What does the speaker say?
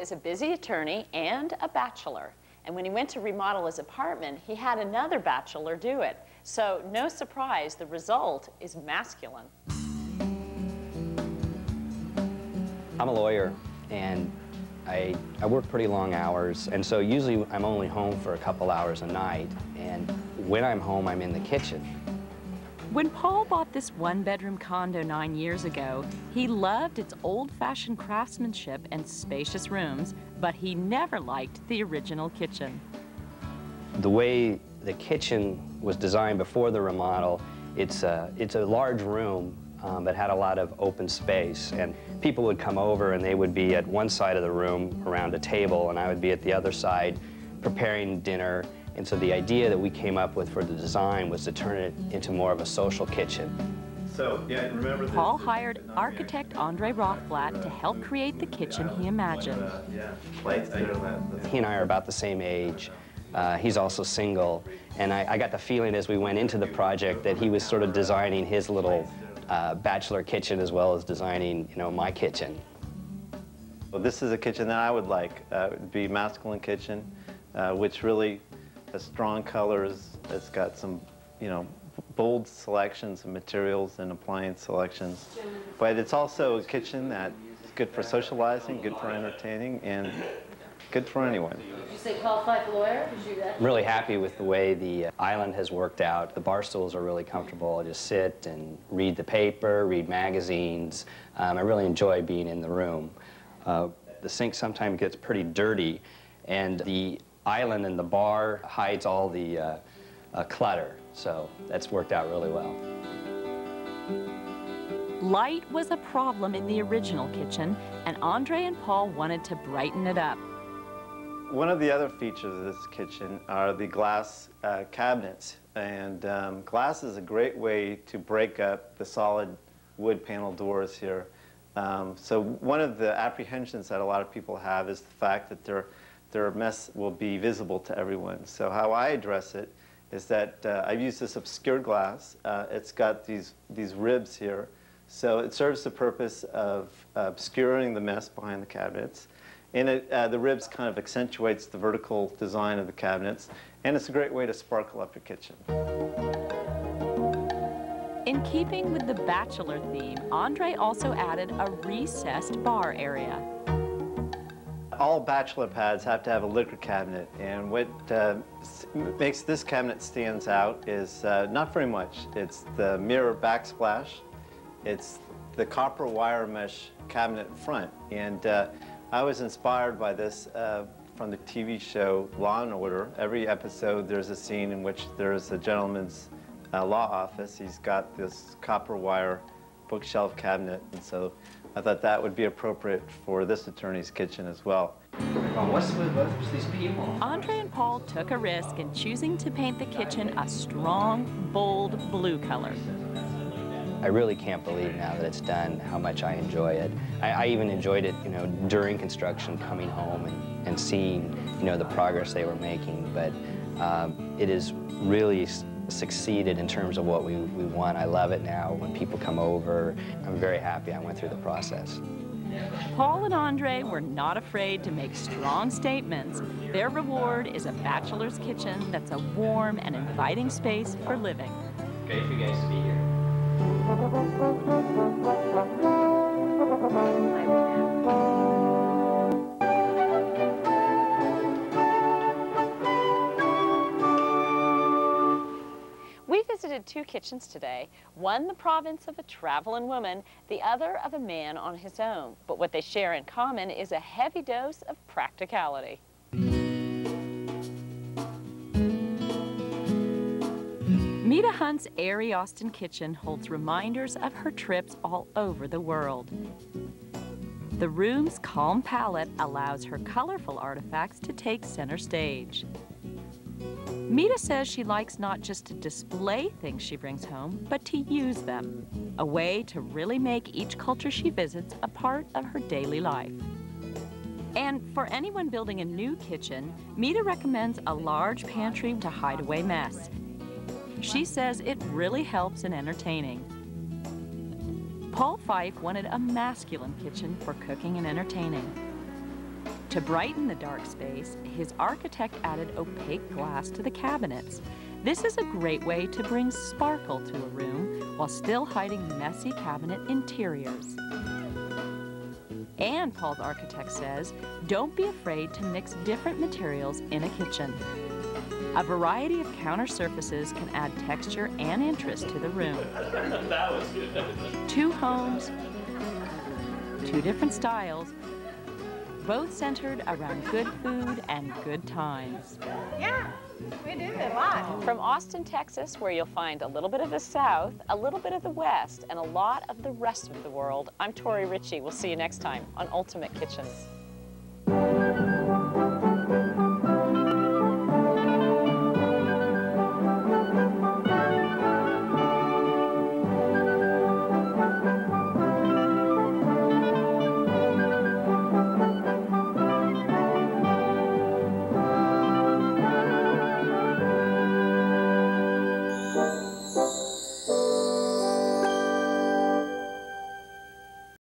is a busy attorney and a bachelor. And when he went to remodel his apartment, he had another bachelor do it. So no surprise, the result is masculine. I'm a lawyer, and I work pretty long hours, and so usually I'm only home for a couple hours a night, and when I'm home, I'm in the kitchen. When Paul bought this one-bedroom condo 9 years ago, he loved its old-fashioned craftsmanship and spacious rooms, but he never liked the original kitchen. The way the kitchen was designed before the remodel, it's a large room that had a lot of open space, and people would come over and they would be at one side of the room around a table, and I would be at the other side preparing dinner. And so the idea that we came up with for the design was to turn it into more of a social kitchen. So, yeah, remember Paul hired architect Andre Rothblatt to help create the kitchen he imagined. He and I are about the same age. He's also single, and I got the feeling as we went into the project that he was sort of designing his little bachelor kitchen as well as designing, you know, my kitchen. Well, this is a kitchen that I would like. It would be a masculine kitchen, which really has strong colors. It's got some, you know, bold selections of materials and appliance selections. But it's also a kitchen that's good for socializing, good for entertaining, and good for anyone. Did you say qualified lawyer? I'm really happy with the way the island has worked out. The bar stools are really comfortable. I just sit and read the paper, read magazines. I really enjoy being in the room. The sink sometimes gets pretty dirty, and the island and the bar hides all the clutter, so that's worked out really well. Light was a problem in the original kitchen, and Andre and Paul wanted to brighten it up. One of the other features of this kitchen are the glass cabinets, and glass is a great way to break up the solid wood panel doors here. So one of the apprehensions that a lot of people have is the fact that their mess will be visible to everyone. So how I address it is that I've used this obscured glass. It's got these ribs here. So it serves the purpose of obscuring the mess behind the cabinets. And the ribs kind of accentuates the vertical design of the cabinets. And it's a great way to sparkle up your kitchen. In keeping with the bachelor theme, Andre also added a recessed bar area. All bachelor pads have to have a liquor cabinet, and what makes this cabinet stands out is not very much. It's the mirror backsplash, it's the copper wire mesh cabinet in front, and I was inspired by this from the TV show Law and Order. Every episode there's a scene in which there's a gentleman's law office. He's got this copper wire bookshelf cabinet, and so I thought that would be appropriate for this attorney's kitchen as well. What's with these people? Andre and Paul took a risk in choosing to paint the kitchen a strong, bold blue color. I really can't believe now that it's done how much I enjoy it. I even enjoyed it, you know, during construction, coming home and seeing, you know, the progress they were making. But it has really succeeded in terms of what we want. I love it now when people come over. I'm very happy I went through the process. Paul and Andre were not afraid to make strong statements. Their reward is a bachelor's kitchen that's a warm and inviting space for living. Great for you guys to be here. We visited two kitchens today, one the province of a traveling woman, the other of a man on his own. But what they share in common is a heavy dose of practicality. Mita Hunt's airy Austin kitchen holds reminders of her trips all over the world. The room's calm palette allows her colorful artifacts to take center stage. Mita says she likes not just to display things she brings home, but to use them, a way to really make each culture she visits a part of her daily life. And for anyone building a new kitchen, Mita recommends a large pantry to hide away mess. She says it really helps in entertaining. Paul Fife wanted a masculine kitchen for cooking and entertaining. To brighten the dark space, his architect added opaque glass to the cabinets. This is a great way to bring sparkle to a room while still hiding messy cabinet interiors. And Paul's architect says, don't be afraid to mix different materials in a kitchen. A variety of counter surfaces can add texture and interest to the room. That was good. 2 homes, 2 different styles, both centered around good food and good times. Yeah, we do a lot. From Austin, Texas, where you'll find a little bit of the South, a little bit of the West, and a lot of the rest of the world, I'm Tori Ritchie. We'll see you next time on Ultimate Kitchens.